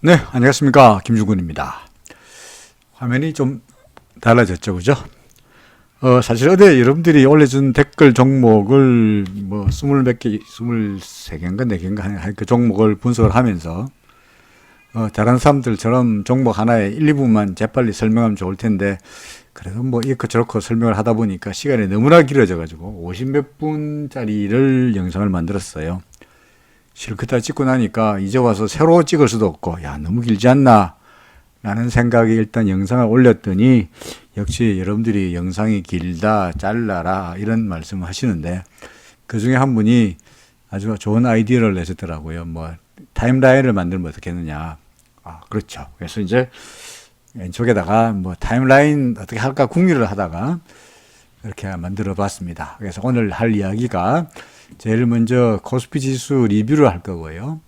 네, 안녕하십니까. 김중근입니다. 화면이 좀 달라졌죠, 그죠? 사실 어제 여러분들이 올려준 댓글 종목을 뭐 20몇 개, 23개인가 4개인가 한 그 종목을 분석을 하면서 다른 사람들처럼 종목 하나에 1, 2분만 재빨리 설명하면 좋을 텐데 그래도 뭐 이렇고 저렇고 설명을 하다 보니까 시간이 너무나 길어져가지고 50몇 분짜리를 영상을 만들었어요. 실컷 다 찍고 나니까 이제 와서 새로 찍을 수도 없고 야 너무 길지 않나 라는 생각에 일단 영상을 올렸더니 역시 여러분들이 영상이 길다 잘라라 이런 말씀을 하시는데 그중에 한 분이 아주 좋은 아이디어를 내셨더라고요. 뭐 타임라인을 만들면 어떻게 하느냐. 그렇죠. 그래서 이제 왼쪽에다가 뭐 타임라인 어떻게 할까 궁리를 하다가 이렇게 만들어 봤습니다. 그래서 오늘 할 이야기가 제일 먼저 코스피 지수 리뷰를 할 거고요.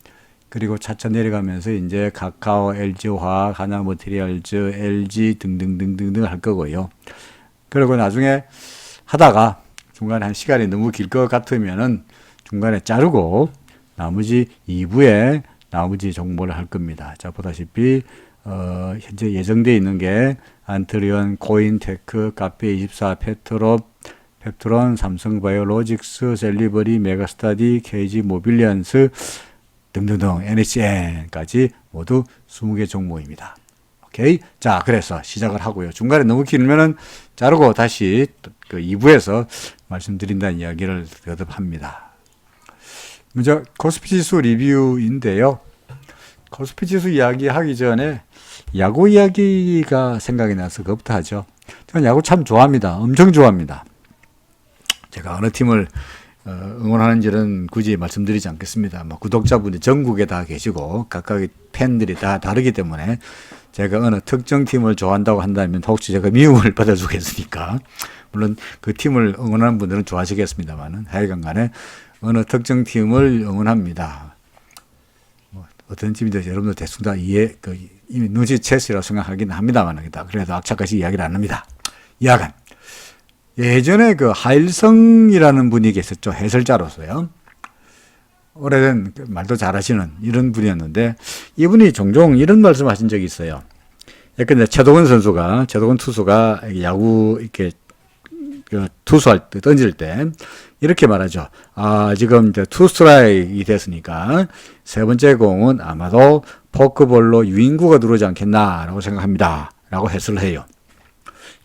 그리고 차차 내려가면서 이제 카카오, LG화학, 하나머티리얼즈, LG 등등등등등 할 거고요. 그리고 나중에 하다가 중간에 한 시간이 너무 길 것 같으면은 중간에 자르고 나머지 2부에 나머지 종목을 할 겁니다. 자, 보다시피 현재 예정되어 있는 게 안트리온, 코인테크, 카페24, 펩트론, 삼성바이오로직스, 셀리버리, 메가스타디, KG모빌리언스 등등등 NHN까지 모두 20개 종목입니다. 오케이. 자, 그래서 시작을 하고요. 중간에 너무 길면은 자르고 다시 그 2부에서 말씀드린다는 이야기를 거듭합니다. 먼저 코스피 지수 리뷰인데요. 코스피 지수 이야기 하기 전에 야구 이야기가 생각이 나서 그것부터 하죠. 저는 야구 참 좋아합니다. 엄청 좋아합니다. 제가 어느 팀을 응원하는지는 굳이 말씀드리지 않겠습니다. 뭐 구독자분이 전국에 다 계시고 각각의 팬들이 다 다르기 때문에 제가 어느 특정 팀을 좋아한다고 한다면 혹시 제가 미움을 받아주겠으니까 물론 그 팀을 응원하는 분들은 좋아하시겠습니다만은 하여간 간에 어느 특정 팀을 응원합니다. 뭐 어떤 팀인지 여러분들 대충 다 이미 눈치챘으라고 생각하긴 합니다만 그래도 악착같이 이야기를 안 합니다. 이야간 예전에 그 하일성이라는 분이 계셨죠. 해설자로서요. 오래된 말도 잘하시는 이런 분이었는데 이분이 종종 이런 말씀 하신 적이 있어요. 예컨대 최동원 투수가 야구 이렇게 투수할 때 던질 때 이렇게 말하죠. 지금 이제 투 스트라이크가 됐으니까 세 번째 공은 아마도 포크볼로 유인구가 들어오지 않겠나라고 생각합니다. 라고 해설을 해요.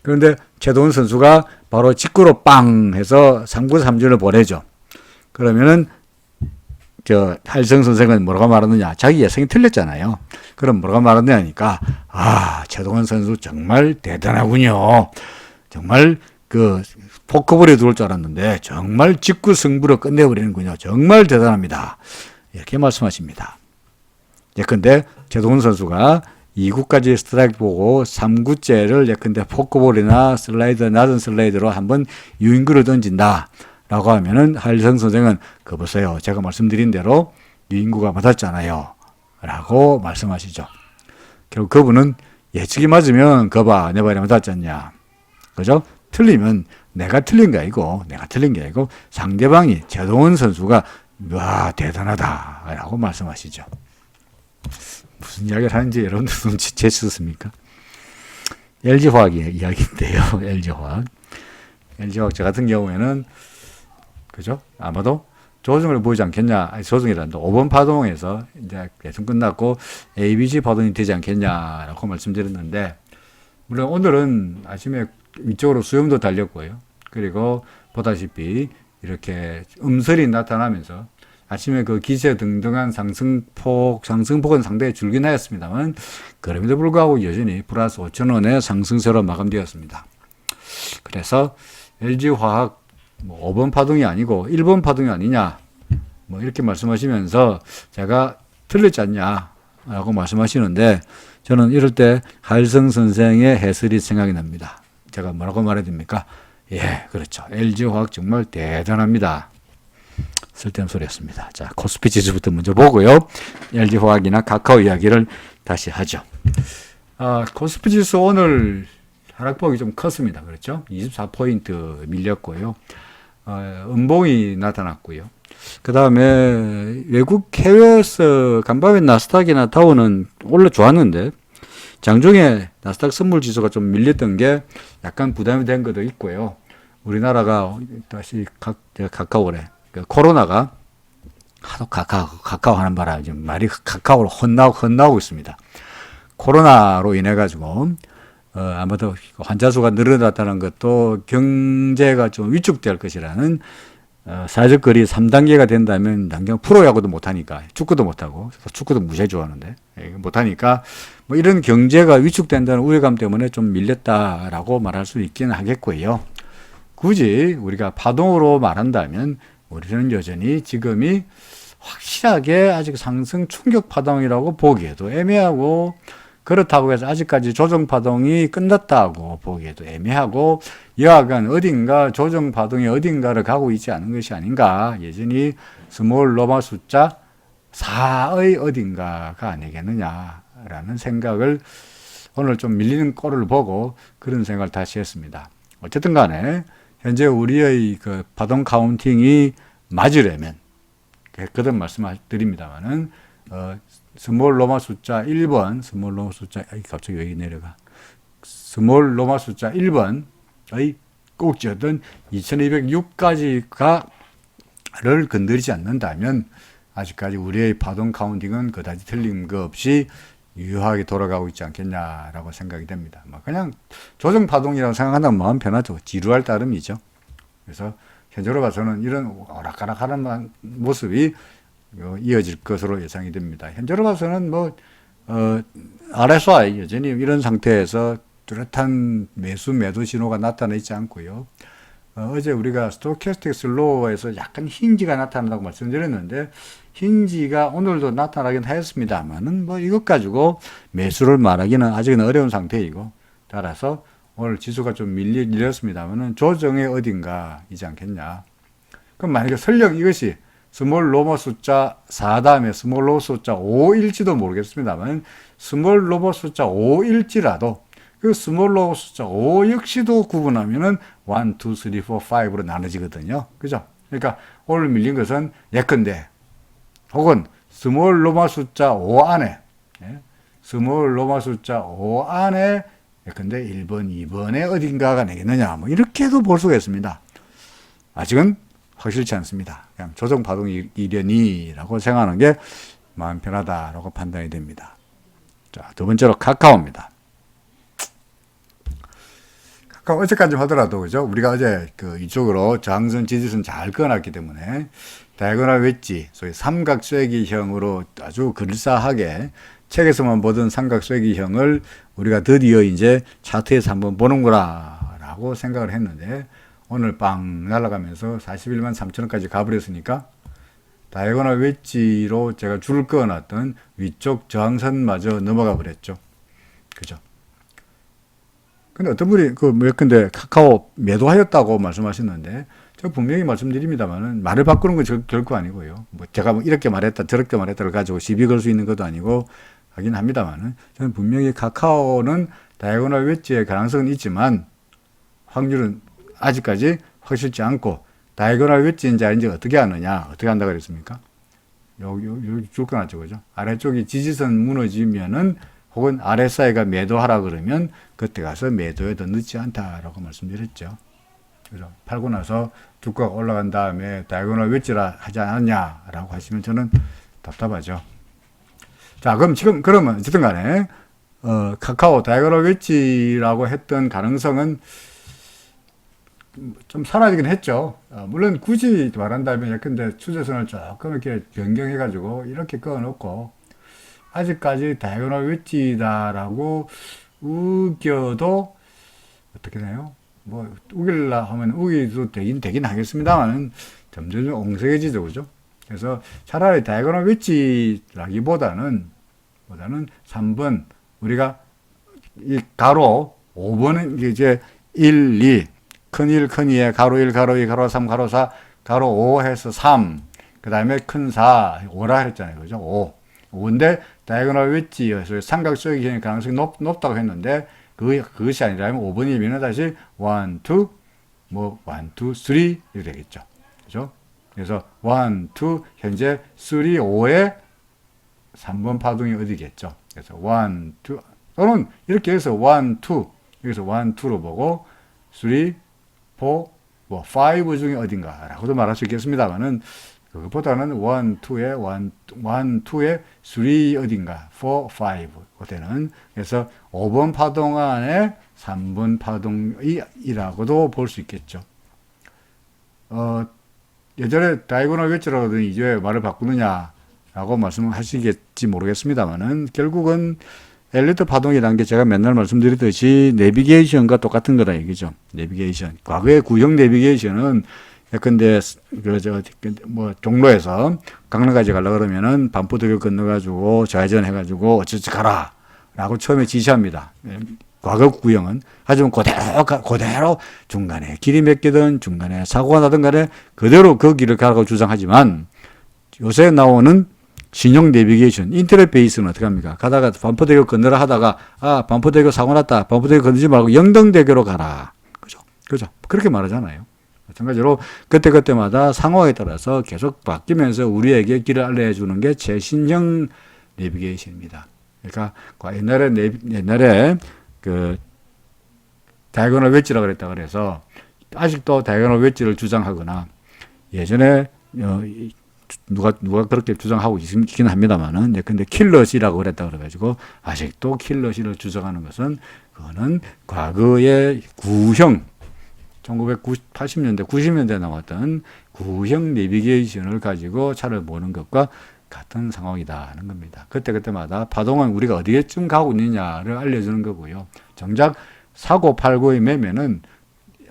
그런데 최동원 선수가 바로 직구로 빵 해서 3구 3진을 보내죠. 그러면은 할성 선생은 뭐라고 말하느냐? 자기 예상이 틀렸잖아요. 그럼 뭐라고 말하느냐니까 최동원 선수 정말 대단하군요. 정말 그 포크볼에 들어올 줄 알았는데 정말 직구 승부로 끝내버리는군요. 정말 대단합니다. 이렇게 말씀하십니다. 예컨대 최동원 선수가 2구까지 스트라이크 보고 3구째를 예컨대 포크볼이나 낮은 슬라이드로 한번 유인구를 던진다 라고 하면은 하일성 선생은 그거 보세요. 제가 말씀드린 대로 유인구가 맞았잖아요. 라고 말씀하시죠. 결국 그분은 예측이 맞으면 거봐 내 말이 맞았지 않냐. 그죠? 틀리면 내가 틀린 게 아니고 상대방이 최동원 선수가 와 대단하다 라고 말씀하시죠. 무슨 이야기를 하는지 여러분들 눈치채셨습니까? LG화학 이야기인데요. LG화학 저 같은 경우에는 그죠? 아마도 조정을 보이지 않겠냐. 조정이란다. 5번 파동에서 이제 대충 끝났고 ABC 파동이 되지 않겠냐라고 말씀드렸는데 물론 오늘은 아침에 위쪽으로 수영도 달렸고요. 그리고 보다시피 이렇게 음설이 나타나면서 아침에 그 기세 등등한 상승폭은 상당히 줄긴 하였습니다만, 그럼에도 불구하고 여전히 플러스 5,000원의 상승세로 마감되었습니다. 그래서 LG화학 5번 파동이 아니고 1번 파동이 아니냐, 이렇게 말씀하시면서 제가 틀렸지 않냐, 라고 말씀하시는데, 저는 이럴 때 하일성 선생의 해설이 생각이 납니다. 제가 뭐라고 말해야 됩니까? 예, 그렇죠. LG화학 정말 대단합니다. 쓸데없는 소리였습니다. 자, 코스피 지수부터 먼저 보고요. LG화학이나 카카오 이야기를 다시 하죠. 코스피 지수 오늘 하락폭이 좀 컸습니다. 그렇죠? 24포인트 밀렸고요. 음봉이 나타났고요. 그 다음에 외국 해외에서 간밤에 나스닥이나 다우는 원래 좋았는데 장중에 나스닥 선물 지수가 좀 밀렸던 게 약간 부담이 된 것도 있고요. 우리나라가 다시 카카오래. 그 코로나가 하도 카카오 하는 바람에 지금 말이 카카오로 혼나고 있습니다. 코로나로 인해 가지고 아마도 환자 수가 늘어났다는 것도 경제가 좀 위축될 것이라는 사회적 거리 3단계가 된다면 당장 프로야구도 못하니까 축구도 못하고 축구도 무지하게 좋아하는데 못하니까 뭐 이런 경제가 위축된다는 우려감 때문에 좀 밀렸다라고 말할 수 있기는 하겠고요. 굳이 우리가 파동으로 말한다면 우리는 여전히 지금이 확실하게 아직 상승 충격 파동이라고 보기에도 애매하고 그렇다고 해서 아직까지 조정 파동이 끝났다고 보기에도 애매하고 여하간 어딘가 조정 파동이 어딘가를 가고 있지 않은 것이 아닌가. 여전히 스몰 로마 숫자 4의 어딘가가 아니겠느냐라는 생각을 오늘 좀 밀리는 꼴을 보고 그런 생각을 다시 했습니다. 어쨌든 간에 현재 우리의 그 파동 카운팅이 맞으려면 거듭 말씀드립니다만은 스몰 로마 숫자 1번, 스몰 로마 숫자, 갑자기 여기 내려가. 스몰 로마 숫자 1번의 꼭지였던 2206까지를 건드리지 않는다면 아직까지 우리의 파동 카운팅은 그다지 틀린 거 없이 유효하게 돌아가고 있지 않겠냐라고 생각이 됩니다. 그냥 조정 파동이라고 생각한다면 마음 편하죠. 지루할 따름이죠. 그래서 현재로 봐서는 이런 오락가락하는 모습이 이어질 것으로 예상이 됩니다. 현재로 봐서는 RSI 여전히 이런 상태에서 뚜렷한 매도 신호가 나타나 있지 않고요. 어제 우리가 스토캐스틱 슬로우에서 약간 힌지가 나타난다고 말씀드렸는데 힌지가 오늘도 나타나긴 했습니다만은 이것 가지고 매수를 말하기는 아직은 어려운 상태이고 따라서 오늘 지수가 좀 밀렸습니다만은 조정의 어딘가이지 않겠냐. 그럼 만약에 설령 이것이 스몰 로머 숫자 4 다음에 스몰 로머 숫자 5일지도 모르겠습니다만 스몰 로머 숫자 5일지라도 그 스몰 로머 숫자 5 역시도 구분하면은 1, 2, 3, 4, 5로 나눠지거든요. 그죠? 그러니까 오늘 밀린 것은 예컨대 혹은 스몰 로마 숫자 5 안에 스몰 로마 숫자 5 안에 예컨대 1번, 2번에 어딘가가 나겠느냐 이렇게도 볼 수가 있습니다. 아직은 확실치 않습니다. 그냥 조정 파동이려니라고 생각하는 게 마음 편하다라고 판단이 됩니다. 자, 두 번째로 카카오입니다. 카카오 어제까지 하더라도 그죠? 우리가 어제 이쪽으로 저항선 지지선 잘 그어놨기 때문에 다이아고널 웨지, 소위 삼각 쐐기형으로 아주 그럴싸하게 책에서만 보던 삼각 쐐기형을 우리가 드디어 이제 차트에서 한번 보는구나라고 생각을 했는데 오늘 빵 날아가면서 41만 3천원까지 가버렸으니까 다이아고널 웨지로 제가 줄을 그어놨던 위쪽 저항선마저 넘어가 버렸죠. 그죠? 근데 어떤 분이 예컨대 카카오 매도하였다고 말씀하셨는데 제가 분명히 말씀드립니다만은 말을 바꾸는 건 결코 아니고요. 제가 이렇게 말했다 저렇게 말했다를 가지고 시비 걸 수 있는 것도 아니고 하긴 합니다만은 저는 분명히 카카오는 다이아고널 웨지의 가능성은 있지만 확률은 아직까지 확실치 않고 다이아고널 웨지인지 아닌지 어떻게 아느냐 어떻게 한다고 그랬습니까? 여기 줄 거놨죠, 그죠? 아래쪽이 지지선 무너지면은 혹은 RSI가 매도하라 그러면 그때 가서 매도에 더 늦지 않다라고 말씀드렸죠. 그죠? 팔고 나서 주가가 올라간 다음에 다이아고널 웨지라 하지 않았냐라고 하시면 저는 답답하죠. 자, 그러면 어쨌든 간에 카카오 다이아고널 웨지라고 했던 가능성은 좀 사라지긴 했죠. 물론 굳이 말한다면 예컨대 추세선을 조금 이렇게 변경해가지고 이렇게 그어놓고 아직까지 다이아고널 웨지다라고 우겨도 어떻게 돼요? 우길라 하면 우기도 되긴 하겠습니다만 점점 옹색해지죠, 그죠? 그래서 차라리 다이아고널 웨지라기보다는 3번 우리가 이 가로 5번은 이제 1, 2 큰 1, 큰 2에 가로 1, 가로 2, 가로 3, 가로 4, 가로 5 해서 3, 그 다음에 큰 4, 5라 했잖아요. 그죠? 5. 5인데, 다이아고널 웨지에서 삼각수역이 가능성이 높다고 했는데, 그것이 아니라면 5번이면 다시 1, 2, 1, 2, 3 이렇게 되겠죠. 그죠? 그래서 1, 2, 현재 3, 5의 3번 파동이 어디겠죠. 그래서 1, 2, 또는 이렇게 해서 1, 2, 여기서 1, 2로 보고 3, 4, 뭐 5 중에 어딘가라고도 말할 수 있겠습니다만은 그것보다는 1, 2에 1, 2에 3 어딘가, 4, 5 그때는 그래서 5번 파동 안에 3번 파동이라고도 볼 수 있겠죠. 예전에 다이고널 웨지라고 하더니 이제 왜 말을 바꾸느냐라고 말씀하시겠지 모르겠습니다만은 결국은 엘리트 파동이라는 게 제가 맨날 말씀드리듯이 내비게이션과 똑같은 거라 얘기죠. 내비게이션. 과거의 구형 내비게이션은 예컨대 뭐 종로에서 강릉까지 가려고 그러면은 반포대교 건너가지고 좌회전 해가지고 어쩌지 가라라고 처음에 지시합니다. 과거 구형은 하지만 그대로 중간에 길이 몇 개든 중간에 사고가 나든 간에 그대로 그 길을 가라고 주장하지만 요새 나오는 신형 내비게이션, 인터넷 베이스는 어떻게 합니까? 가다가 반포대교 건너라 하다가, 반포대교 사고 났다. 반포대교 건너지 말고 영등대교로 가라. 그죠? 그렇게 말하잖아요. 마찬가지로 그때그때마다 상황에 따라서 계속 바뀌면서 우리에게 길을 알려주는 게 최신형 내비게이션입니다. 그러니까 옛날에 그 다이고널 웨지라고 그랬다 그래서 아직도 다이고널 웨지를 주장하거나 예전에 누가 그렇게 주장하고 있긴 합니다만은, 근데 킬러시라고 그랬다 그래가지고, 아직도 킬러시를 주장하는 것은, 그거는 과거의 구형, 1980년대, 90년대에 나왔던 구형 내비게이션을 가지고 차를 보는 것과 같은 상황이다 하는 겁니다. 그때마다 파동은 우리가 어디에쯤 가고 있느냐를 알려주는 거고요. 정작 사고 팔고의 매매는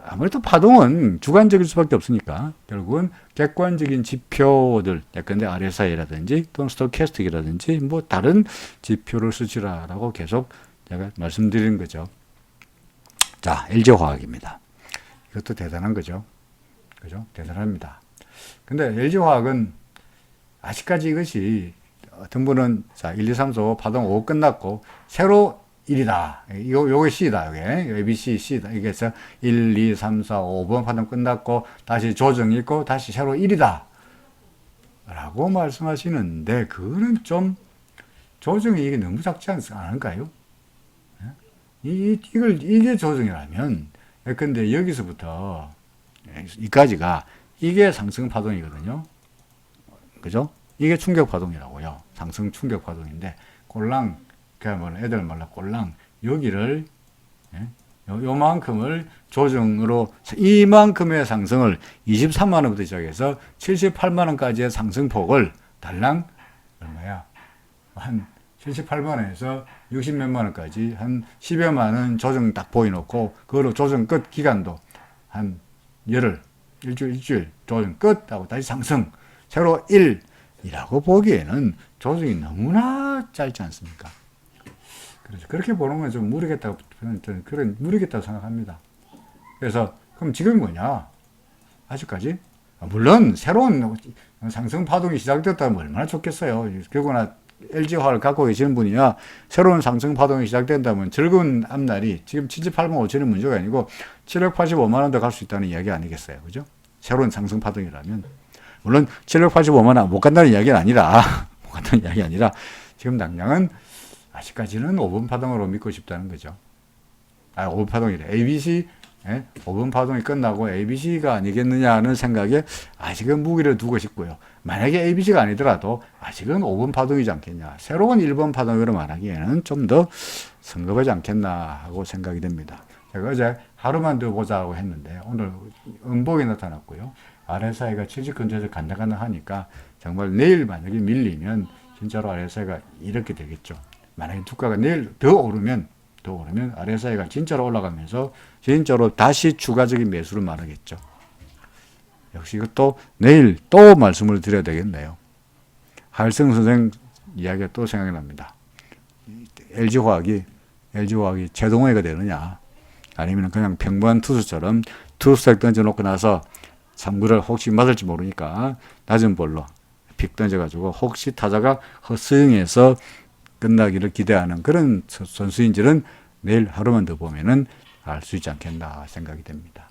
아무래도 파동은 주관적일 수밖에 없으니까 결국은 객관적인 지표들, 예컨대 RSI라든지 또는 스토캐스틱이라든지 뭐 다른 지표를 쓰시라라고 계속 제가 말씀드리는 거죠. 자, LG화학입니다. 이것도 대단한 거죠. 그죠? 대단합니다. 근데 LG화학은 아직까지 이것이 어떤 분은 자, 1, 2, 3, 4, 5 파동 5 끝났고 새로 1이다. 요게 C다. 요게 ABC, C다. 이게 해서 1, 2, 3, 4, 5번 파동 끝났고 다시 조정 있고 다시 새로 1이다. 라고 말씀하시는데 그거는 좀 조정이 이게 너무 작지 않을까요? 이게 조정이라면 근데 여기서부터 이까지가 이게 상승 파동이거든요. 그죠? 이게 충격 파동이라고요. 상승 충격 파동인데 꼴랑 그야말로 애들 말라 꼴랑 여기를 요만큼을 조정으로 이만큼의 상승을 23만 원부터 시작해서 78만 원까지의 상승폭을 달랑 얼마야? 한 78만 원에서 60몇만 원까지 한 10여만 원 조정 딱 보여놓고 그거로 조정 끝 기간도 한 열흘, 일주일 조정 끝 하고 다시 상승 새로 1이라고 보기에는 조정이 너무나 짧지 않습니까? 그래서 그렇게 보는 건 좀 무리겠다고 생각합니다. 그래서 그럼 지금 뭐냐? 아직까지 물론 새로운 상승 파동이 시작됐다면 얼마나 좋겠어요. 그거나 LG화를 갖고 계시는 분이야 새로운 상승 파동이 시작된다면 즐거운 앞날이 지금 78만 5천이 문제가 아니고 785만 원도 갈 수 있다는 이야기 아니겠어요, 그죠? 새로운 상승 파동이라면 물론 785만 원 못 간다는 이야기는 아니라 못 간다는 이야기 아니라 지금 당장은 아직까지는 5번 파동으로 믿고 싶다는 거죠. 5번 파동이래. ABC, 5번 파동이 끝나고 ABC가 아니겠느냐는 생각에 아직은 무기를 두고 싶고요. 만약에 ABC가 아니더라도 아직은 5번 파동이지 않겠냐. 새로운 1번 파동으로 말하기에는 좀 더 성급하지 않겠나 하고 생각이 됩니다. 제가 어제 하루만 더 보자고 했는데 오늘 음봉이 나타났고요. RSI가 70 근처에서 간당간당하니까 정말 내일 만약에 밀리면 진짜로 RSI가 이렇게 되겠죠. 만약에 주가가 내일 더 오르면 RSI가 진짜로 올라가면서 진짜로 다시 추가적인 매수를 말하겠죠. 역시 이것도 내일 또 말씀을 드려야 되겠네요. 할성 선생 이야기가 또 생각이 납니다. LG화학이 최동호회가 되느냐 아니면 그냥 평범한 투수처럼 투수색 던져놓고 나서 3구를 혹시 맞을지 모르니까 낮은 볼로 픽 던져가지고 혹시 타자가 헛스윙해서 끝나기를 기대하는 그런 선수인지는 내일 하루만 더 보면은 알 수 있지 않겠나 생각이 됩니다.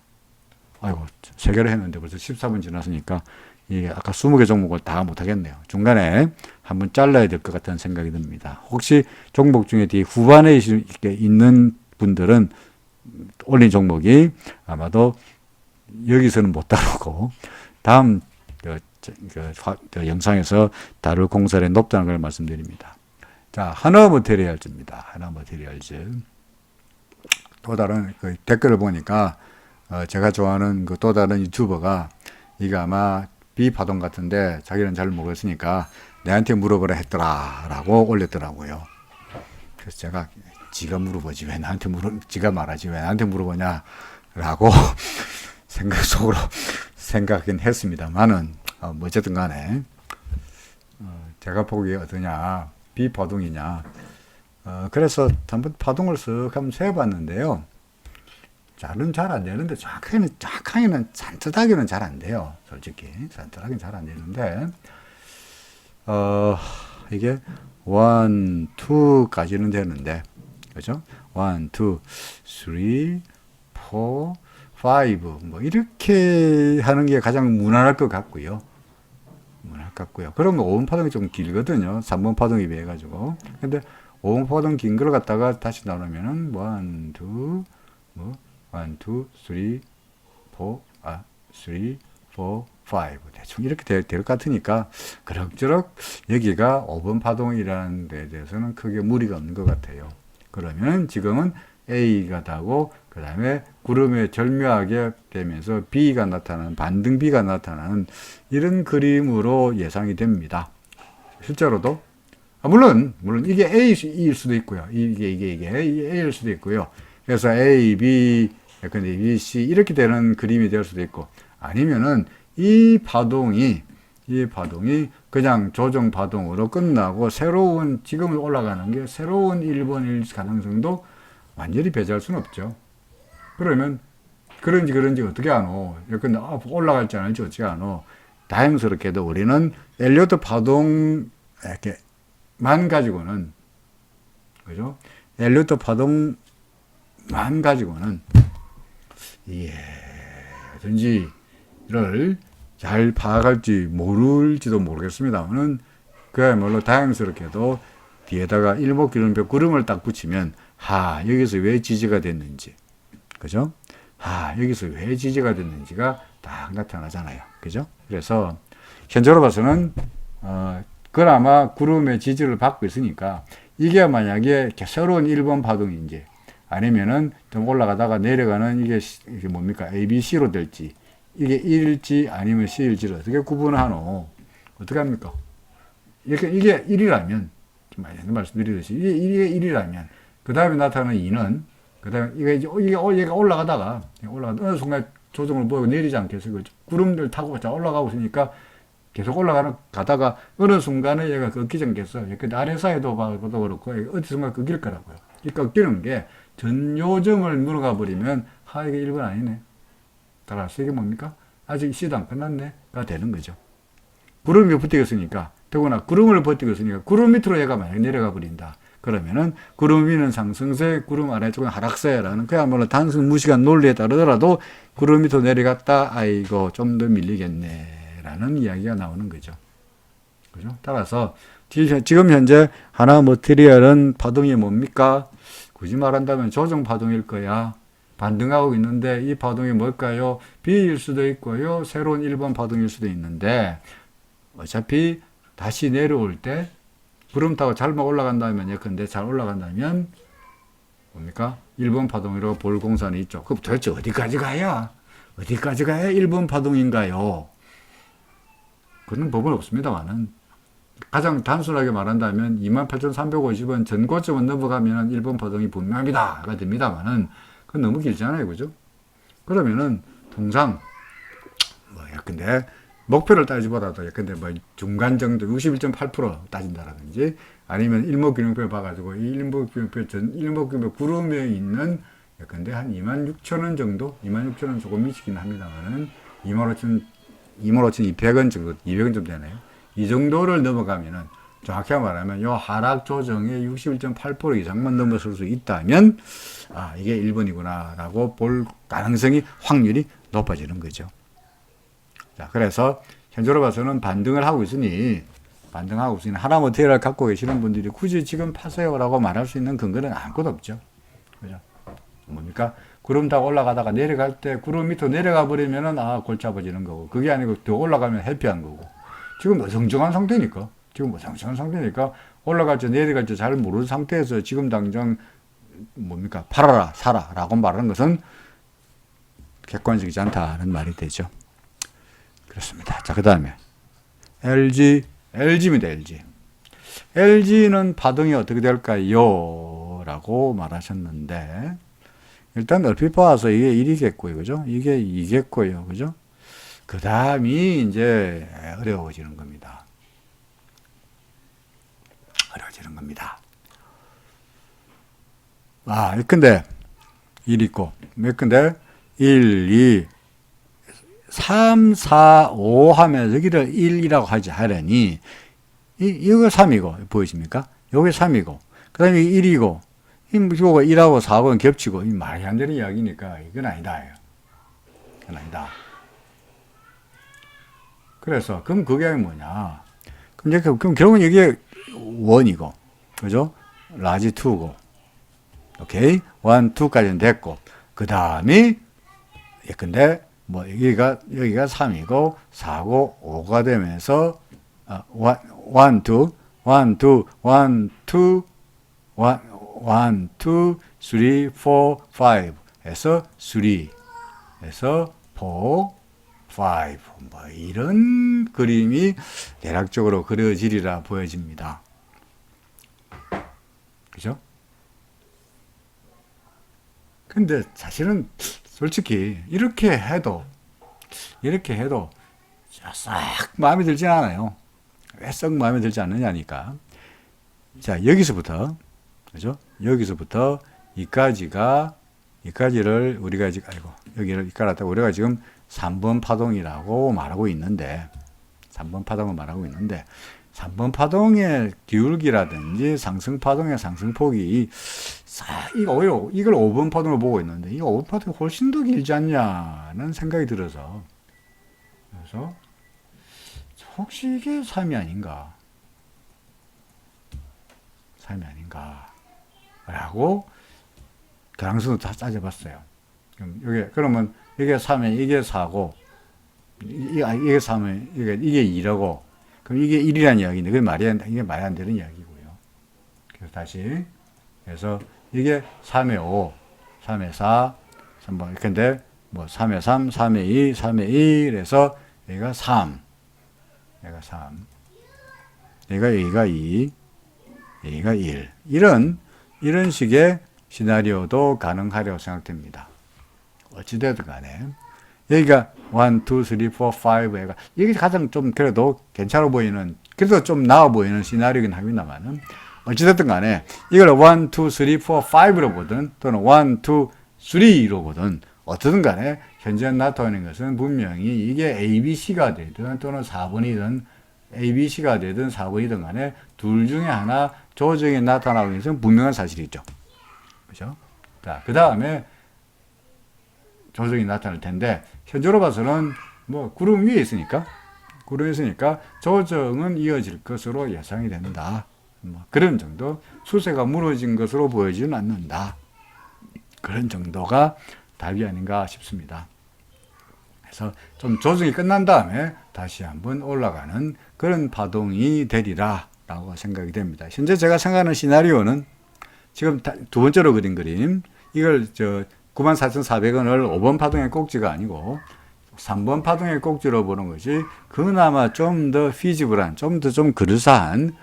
아이고, 3개를 했는데 벌써 14분 지났으니까 이게 아까 20개 종목을 다 못하겠네요. 중간에 한번 잘라야 될 것 같다는 생각이 듭니다. 혹시 종목 중에 뒤 후반에 있는 분들은 올린 종목이 아마도 여기서는 못 다루고 다음 영상에서 다룰 공설이 높다는 걸 말씀드립니다. 자, 하나머티리얼즈입니다. 하나머티리얼즈. 또 다른 그 댓글을 보니까 제가 좋아하는 그 또 다른 유튜버가 이거 아마 비파동 같은데 자기는 잘 모르겠으니까 내한테 물어보라 했더라 라고 올렸더라고요. 그래서 제가 지가 물어보지 왜 나한테 지가 말하지 왜 나한테 물어보냐 라고 속으로 생각은 했습니다만은 뭐 어쨌든 간에 제가 보기에 어떠냐 비파동이냐 그래서 한번 파동을 쓱 한번 세어봤는데요. 잘은 잘 안 되는데 정확하게는 산뜻하게는 잘 안 돼요. 솔직히 산뜻하게는 잘 안 되는데 이게 1, 2까지는 되는데 그죠? 1, 2, 3, 4, 5 뭐 이렇게 하는 게 가장 무난할 것 같고요. 그러면 5번 파동이 좀 길거든요. 3번 파동에 비해 가지고. 근데 5번 파동 긴 걸 갖다가 다시 나누면은 1, 2, 뭐 1, 2, 3, 4, 3, 4, 5 대충 이렇게 될 것 같으니까 그럭저럭 여기가 5번 파동이라는 데 대해서는 크게 무리가 없는 것 같아요. 그러면 지금은 A가 다고 그 다음에 구름에 절묘하게 되면서 B가 나타나는 반등 B가 나타나는 이런 그림으로 예상이 됩니다. 실제로도 물론 이게 A일 수도 있고요. 이게 A일 수도 있고요. 그래서 A, B, 근데 B, C 이렇게 되는 그림이 될 수도 있고 아니면은 이 파동이 그냥 조정 파동으로 끝나고 새로운 지금 올라가는 게 새로운 1번일 가능성도 완전히 배제할 수는 없죠. 그러면 그런지 어떻게 하노? 근데 올라갈지 안 할지 어떻게 하노? 다행스럽게도 우리는 엘리어트 파동 이렇게만 가지고는 그죠? 엘리어트 파동만 가지고는 어떤지를 잘 파악할지 모를지도 모르겠습니다만은 그야말로 다행스럽게도 뒤에다가 일목균형표 구름을 딱 붙이면 여기서 왜 지지가 됐는지 그죠? 여기서 왜 지지가 됐는지가 딱 나타나잖아요. 그죠? 그래서 현재로 봐서는 그나마 구름의 지지를 받고 있으니까 이게 만약에 새로운 1번 파동인지 아니면은 좀 올라가다가 내려가는 이게 뭡니까? A, B, C로 될지 이게 1일지 아니면 C일지를 어떻게 구분하노? 어떻게 합니까? 이게 1이라면 많이 말씀드리듯이 이게 1이라면 그 다음에 나타나는 2는 그 다음에 이게 얘가 올라가다가 어느 순간 조정을 보고 내리지 않겠어요. 그렇죠? 구름들 타고 올라가고 있으니까 계속 가다가 어느 순간에 얘가 꺾이지 않겠어요. 근데 RSI도 봐도 그렇고 어느 순간 꺾일 거라고요. 이 꺾이는 게 전요점을 물어가 버리면 이게 1번 아니네. 따라서 이게 뭡니까? 아직 시도 안 끝났네.가 되는 거죠. 구름이 버티고 있으니까 더구나 구름을 버티고 있으니까 구름 밑으로 얘가 만약에 내려가 버린다. 그러면은 구름 위는 상승세, 구름 아래쪽은 하락세라는 그야말로 단순 무시한 논리에 따르더라도 구름 밑으로 내려갔다. 아이고 좀 더 밀리겠네라는 이야기가 나오는 거죠. 그죠? 따라서 지금 현재 하나머티리얼은 파동이 뭡니까? 굳이 말한다면 조정 파동일 거야. 반등하고 있는데 이 파동이 뭘까요? B일 수도 있고요. 새로운 1번 파동일 수도 있는데 어차피 다시 내려올 때 구름 타고 잘못 올라간다면 예컨대 잘 올라간다면 뭡니까? 1번 파동이라고 볼 공산이 있죠. 그럼 도대체 어디까지 가야 1번 파동인가요? 그런 법은 없습니다만은 가장 단순하게 말한다면 28,350원 전고점을 넘어가면 1번 파동이 분명합니다가 됩니다만은 그건 너무 길잖아요. 그죠? 그러면은 통상 근데 목표를 따지보다도 근데 중간 정도 61.8% 따진다라든지 아니면 일목균형표 봐가지고 이 일목균형표 구름에 있는 근데 한 26,000원 정도 26,000원 조금 미치긴 합니다만은 25,200원 정도 200원 정도 되나요? 이 정도를 넘어가면은 정확히 말하면 요 하락 조정의 61.8% 이상만 넘어설 수 있다면 이게 1번이구나 라고 볼 가능성이 확률이 높아지는 거죠. 자, 그래서 현재로 봐서는 반등하고 있으니 하나만 테일을 갖고 계시는 분들이 굳이 지금 파세요라고 말할 수 있는 근거는 아무것도 없죠. 그죠? 뭡니까? 구름 타고 올라가다가 내려갈 때 구름 밑으로 내려가 버리면은 골치 아파지는 거고, 그게 아니고 더 올라가면 해피한 거고. 지금 어정쩡한 상태니까 올라갈지 내려갈지 잘 모르는 상태에서 지금 당장 뭡니까? 팔아라, 사라 라고 말하는 것은 객관적이지 않다는 말이 되죠. 그렇습니다. 자, 그 다음에 LG입니다. LG는 파동이 어떻게 될까요? 라고 말하셨는데, 일단 얼핏 봐서 이게 1이겠고요. 그죠? 이게 2겠고요. 그죠? 그 다음이 이제 어려워지는 겁니다. 근데 1 있고, 몇 건데? 1, 2, 3, 4, 5 하면 여기를 1이라고 하려니, 이거 3이고, 보이십니까? 요게 3이고, 그 다음에 1이고, 이거가 1하고 4하고는 겹치고, 이 말이 안 되는 이야기니까, 이건 아니다. 그래서, 그럼 그게 뭐냐? 그럼 결국은 이게 1이고, 그죠? 라지 2고, 오케이? 1, 2까지는 됐고, 그 다음이, 근데, 여기가 3이고, 4고, 5가 되면서, 1, 2, 3, 4, 5에서 3에서 4, 5 이런 그림이 대략적으로 그려지리라 보여집니다. 그죠? 근데 사실은 솔직히 이렇게 해도 싹 마음에 들진 않아요. 왜 썩 마음에 들지 않느냐니까. 자, 여기서부터 이까지를 우리가 지금, 여기를 깔았다고 우리가 지금 3번 파동이라고 말하고 있는데, 3번 파동의 기울기라든지 상승 파동의 상승폭이 오히려 이걸 5번 파동으로 보고 있는데, 이 5번 파동이 훨씬 더 길지 않냐는 생각이 들어서, 그래서 혹시 이게 3이 아닌가? 라고 가능성도 다 따져봤어요. 그러면 이게 3에 이게 4고, 이게 3에 이게 2라고, 그럼 이게 1이라는 이야기인데, 이게 말이 안 되는 이야기고요. 그래서 다시, 이게 3에 5, 3에 4, 3번, 근데 3에 3, 3에 2, 3에 1, 그래서 여기가 3, 여기가 2, 여기가 1. 이런 식의 시나리오도 가능하려고 생각됩니다. 어찌되든 간에. 여기가 1, 2, 3, 4, 5, 이게 가장 좀 그래도 괜찮아 보이는, 그래도 좀 나아 보이는 시나리오긴 합니다만은, 어찌됐든 간에 이걸 1, 2, 3, 4, 5로 보든, 또는 1, 2, 3로 보든, 어떻든 간에 현재 나타나는 것은 분명히 이게 ABC가 되든, 또는 4번이든, ABC가 되든 4번이든 간에 둘 중에 하나 조정이 나타나고 있는 것은 분명한 사실이죠. 그죠? 자, 그 다음에 조정이 나타날 텐데, 현재로 봐서는 구름 위에 있으니까 조정은 이어질 것으로 예상이 된다. 그런 정도, 수세가 무너진 것으로 보여지는 않는다. 그런 정도가 답이 아닌가 싶습니다. 그래서 좀 조정이 끝난 다음에 다시 한번 올라가는 그런 파동이 되리라 라고 생각이 됩니다. 현재 제가 생각하는 시나리오는 지금 두 번째로 그린 그림, 이걸 94,400원을 5번 파동의 꼭지가 아니고 3번 파동의 꼭지로 보는 것이 그나마 좀 더 피지블한, 좀 그르사한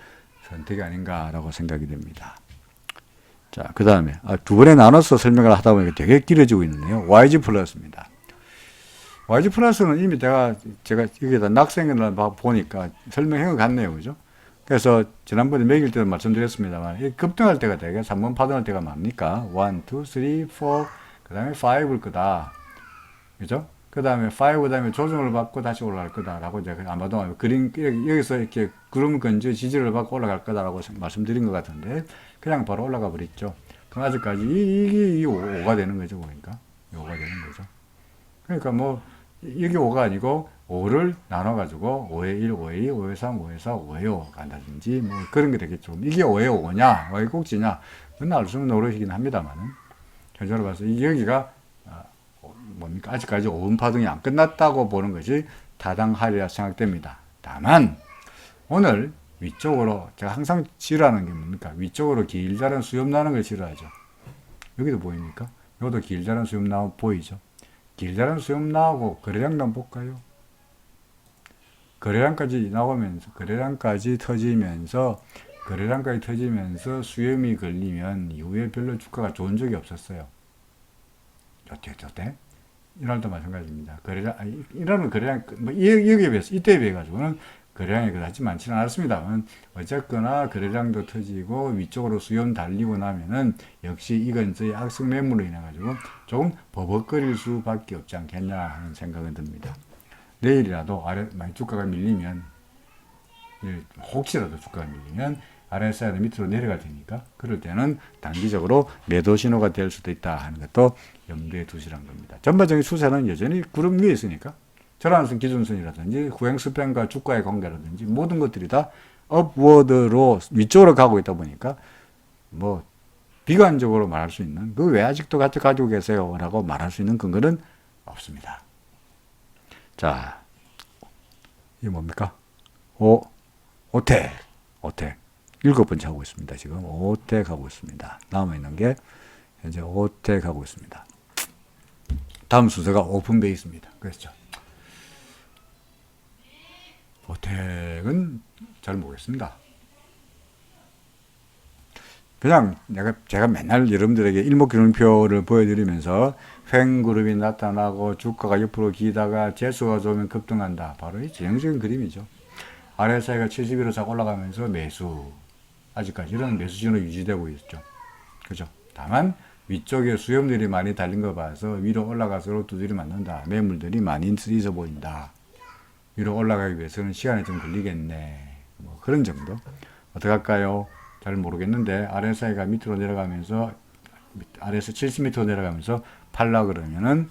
선택이 아닌가라고 생각이 됩니다. 자, 그 다음에 두 번에 나눠서 설명을 하다 보니까 되게 길어지고 있는데요. YG 플러스입니다. YG 플러스는 이미 제가 여기다 낙생을 보니까 설명한 것 같네요. 그죠? 그래서 지난번에 매길 때도 말씀드렸습니다만, 급등할 때가 되게 3번 파동할 때가 뭡니까? 1, 2, 3, 4, 그 다음에 5일 거다. 그죠? 그 다음에 5, 그 다음에 조정을 받고 다시 올라갈 거다라고 제가 아마도 여기서 이렇게 구름 근처 지지를 받고 올라갈 거다라고 말씀드린 것 같은데, 그냥 바로 올라가 버렸죠. 그럼 아직까지 이게 5가 되는 거죠. 그러니까. 5가 되는 거죠. 그러니까 여기 5가 아니고, 5를 나눠가지고 5의 1, 5의 2, 5의 3, 5의 4, 5의 5 간다든지 뭐 그런 게 되겠죠. 이게 5의 5냐, 5의 꼭지냐, 그건 알 수 없는 노릇이긴 합니다만은 현재로 봐서 여기가 뭡니까? 아직까지 5분 파동이 안 끝났다고 보는 것이 타당하리라 생각됩니다. 다만 오늘 위쪽으로 제가 항상 싫어하는 게 뭡니까? 위쪽으로 길다란 수염 나는 걸 싫어하죠. 여기도 보입니까? 여기도 길다란 수염 나오 보이죠? 길다란 수염 나오고 거래량도 한번 볼까요? 거래량까지 나오면서 거래량까지 터지면서 수염이 걸리면 이후에 별로 주가가 좋은 적이 없었어요. 저때 이날도 마찬가지입니다. 이날은 거래량 뭐 여기에 비해서 이때에 비해 가지고는 거래량이 그다지 많지는 않았습니다만 어쨌거나 거래량도 터지고 위쪽으로 수렴 달리고 나면은 역시 이건 저희 악성 매물로 인해 가지고 조금 버벅거릴 수밖에 없지 않겠냐 하는 생각은 듭니다. 내일이라도 만약 주가가 밀리면 혹시라도 주가가 밀리면 RSI도 밑으로 내려갈 테니까 그럴 때는 단기적으로 매도 신호가 될 수도 있다 하는 것도 염두에 두시라는 겁니다. 전반적인 추세는 여전히 구름 위에 있으니까 전환선 기준선이라든지 후행 스팬과 주가의 관계라든지 모든 것들이 다 업워드로 위쪽으로 가고 있다 보니까 뭐 비관적으로 말할 수 있는 그 왜 아직도 같이 가지고 계세요? 라고 말할 수 있는 근거는 없습니다. 자, 이게 뭡니까? 오텍. 7번째 하고 있습니다. 지금 오텍 하고 있습니다. 남아있는 게 현재 오텍 하고 있습니다. 다음 순서가 오픈 베이스입니다. 그렇죠. 오텍은 잘 모르겠습니다. 그냥 제가 맨날 여러분들에게 일목균형표를 보여드리면서 횡그룹이 나타나고 주가가 옆으로 기다가 재수가 좋으면 급등한다. 바로 이 전형적인 그림이죠. RSI가 71로 싹 올라가면서 매수. 아직까지 이런 매수 신호 유지되고 있죠. 그죠? 다만 위쪽에 수렴들이 많이 달린 거 봐서 위로 올라가서 두드리 맞는다. 매물들이 많이 있어 보인다. 위로 올라가기 위해서는 시간이 좀 걸리겠네. 뭐 그런 정도. 어떡할까요? 잘 모르겠는데 RSI가 밑으로 내려가면서 RSI 70m 내려가면서 팔라 그러면은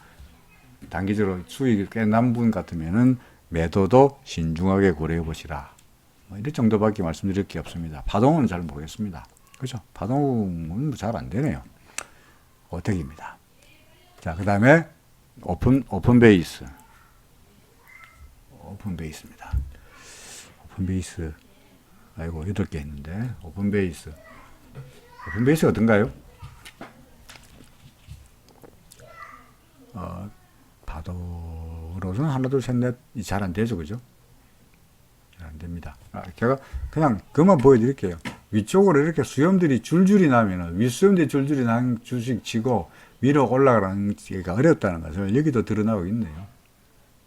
단기적으로 수익이 꽤 난 분 같으면은 매도도 신중하게 고려해 보시라. 뭐 이럴 정도밖에 말씀드릴 게 없습니다. 파동은 잘 모르겠습니다. 그죠? 파동은 잘 안 되네요. 오텍입니다. 자, 그 다음에 오픈 베이스. 오픈 베이스입니다. 오픈 베이스. 아이고, 8개 했는데. 오픈 베이스. 오픈 베이스 어떤가요? 파도로서는 하나, 둘, 셋, 넷, 잘 안 되죠. 그죠? 잘 안 됩니다. 제가 그냥 그만 보여드릴게요. 위쪽으로 이렇게 수염들이 줄줄이 나면은, 윗수염들이 줄줄이 난 주식 치고 위로 올라가는 게 어렵다는 것을 여기도 드러나고 있네요.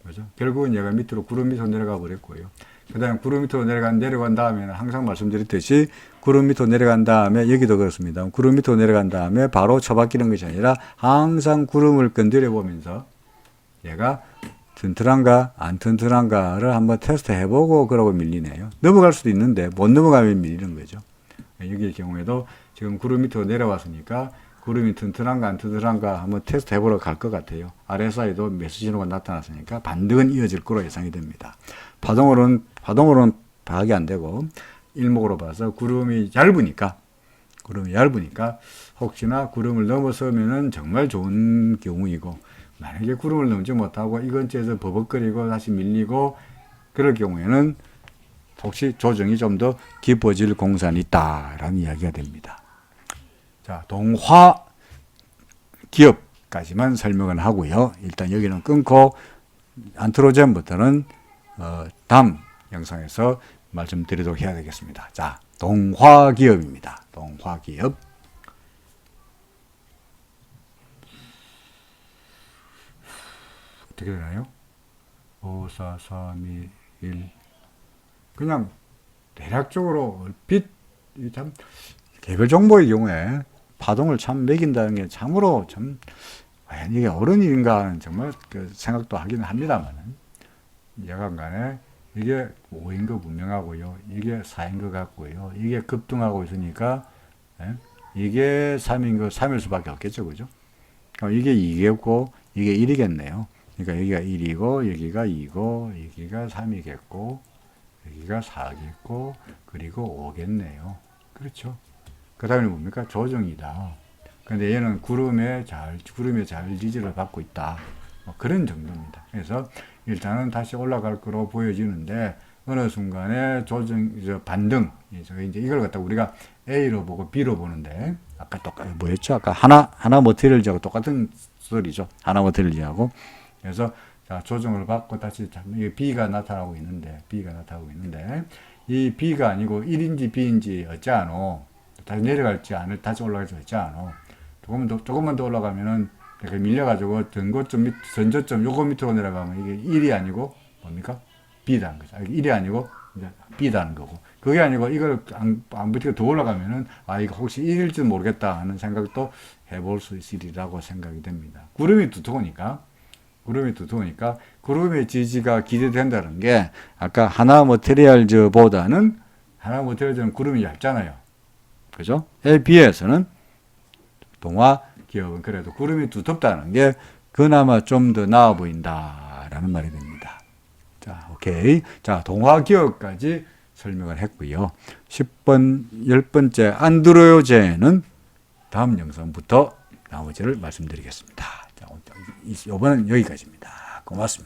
그죠? 결국은 얘가 밑으로 구름 밑으로 내려가 버렸고요. 그 다음에 구름 밑으로 내려간 다음에는 항상 말씀드렸듯이 구름 밑으로 내려간 다음에 여기도 그렇습니다. 구름 밑으로 내려간 다음에 바로 쳐박히는 것이 아니라 항상 구름을 건드려 보면서 얘가 튼튼한가 안 튼튼한가를 한번 테스트 해보고 그러고 밀리네요. 넘어갈 수도 있는데 못 넘어가면 밀리는 거죠. 여기의 경우에도 지금 구름 밑으로 내려왔으니까 구름이 튼튼한가 안 튼튼한가 한번 테스트 해보러 갈 것 같아요. RSI도 매수 신호가 나타났으니까 반등은 이어질 거로 예상이 됩니다. 파동으로는 파악이 안 되고 일목으로 봐서 구름이 얇으니까 혹시나 구름을 넘어서면은 정말 좋은 경우이고 만약에 구름을 넘지 못하고 이 근처에서 버벅거리고 다시 밀리고 그럴 경우에는 혹시 조정이 좀 더 깊어질 공산이 있다라는 이야기가 됩니다. 자, 동화 기업까지만 설명을 하고요. 일단 여기는 끊고 안트로젠부터는 다음 영상에서 말씀드리도록 해야 되겠습니다. 자, 동화기업입니다. 동화기업. 어떻게 되나요? 5, 4, 3, 2, 1. 그냥 대략적으로 얼핏 참 개별 정보의 경우에 파동을 참 매긴다는 게 참으로 참 이게 옳은 일인가 하는 정말 그 생각도 하기는 합니다만은 여간간에 이게 5인 거 분명하고요. 이게 4인 것 같고요. 이게 급등하고 있으니까 이게 3인 거 3일 수밖에 없겠죠. 그죠? 이게 2겠고 이게 1이겠네요. 그러니까 여기가 1이고 여기가 2고 여기가 3이겠고 여기가 4겠고 그리고 5겠네요. 그렇죠. 그 다음에 뭡니까? 조정이다. 근데 얘는 구름에 잘 지지를 받고 있다. 뭐 그런 정도입니다. 그래서 일단은 다시 올라갈 거로 보여지는데 어느 순간에 반등. 이제 이걸 갖다 우리가 A로 보고 B로 보는데 아까 뭐였죠? 아까 하나 머티리얼즈하고 똑같은 소리죠. 하나 머티리얼즈하고. 그래서 자, 조정을 받고 다시 B가 나타나고 있는데 이 B가 아니고 1인지 B인지 어찌하노? 다시 내려갈지 다시 올라갈지 어찌하노? 조금만 더 올라가면은 이렇게 밀려가지고 전저점 요거 밑으로 내려가면 이게 1이 아니고 뭡니까? B다는 거죠. 1이 아니고 이제 B다는 거고. 그게 아니고 이걸 안 붙이고 더 올라가면은 이거 혹시 1일지 모르겠다 하는 생각도 해볼 수 있으리라고 생각이 됩니다. 구름이 두터우니까 구름의 지지가 기대된다는 게 아까 하나 머티리얼즈보다는 하나 머티리얼즈는 구름이 얇잖아요. 그죠? 에 비해서는 동화 기업은 그래도 구름이 두텁다는 게 그나마 좀 더 나아 보인다라는 말이 됩니다. 자, 오케이. 자, 동화 기업까지 설명을 했고요. 10번, 10번째 안드로요제는 다음 영상부터 나머지를 말씀드리겠습니다. 자, 이번엔 여기까지입니다. 고맙습니다.